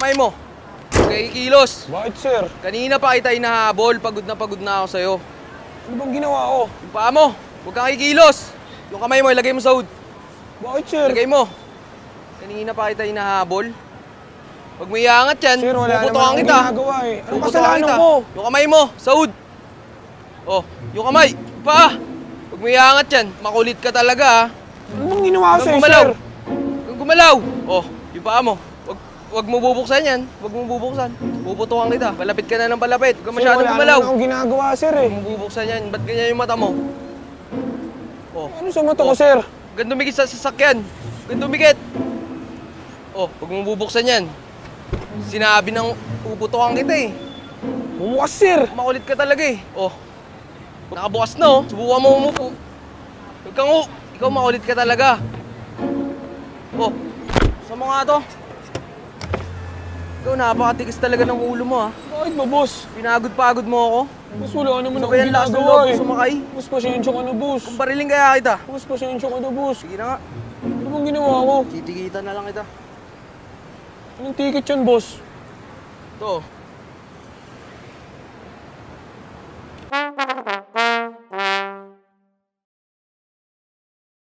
kamay mo. Okay, kilos. Bakit, sir? Kanina pa kita hinahabol. Pagod na ako sa'yo. Ano bang ginawa ko? Yung paa mo. Huwag kang kikilos. Yung kamay mo, ilagay mo sa hood. Bakit, sir? Ilagay mo. Kanina pa kita hinahabol. Pag may iangat yan, sir, wala naman akong ginagawa eh. Anong kasalanan ko? Yung kamay mo, sa hood. Oh, yung kamay. Paa. Pag may iangat yan, makulit ka talaga ha. Ano bang ginawa ko sa'yo, sir? Huwag gumalaw. Oh, yung paa mo. Huwag mo bubuksan yan. Huwag mo bubuksan. Puputukan kita. Palapit ka na ng palapit. Huwag ka masyadong gumalaw. Wala naman akong ginagawa, sir eh. Huwag mo bubuksan yan. Ba't ganyan yung mata mo? Oh. Ano sa mata ko, sir? Huwag kang dumikit sa sasakyan. Huwag kang dumikit. Oh, huwag mo bubuksan yan. Sinabi ng puputukan kita eh. Bumukas, sir. Makulit ka talaga eh. Oh. Nakabukas na oh. Subukan mo umupo. Huwag kang ikaw makulit ka talaga. Oh. Sa mga to. Ikaw, napakatigas talaga ng ulo mo, ha? Bakit ba, boss? Pinagod-pagod mo ako. Boss, wala naman akong ginagawa eh. Sumakay. Boss, pasensya ka na, boss. Kung bariling kaya kita. Boss, pasensya ka na, boss. Sige na nga. Ano bang ginawa ko? Titigitan na lang kita. Anong ticket yan, boss? Ito.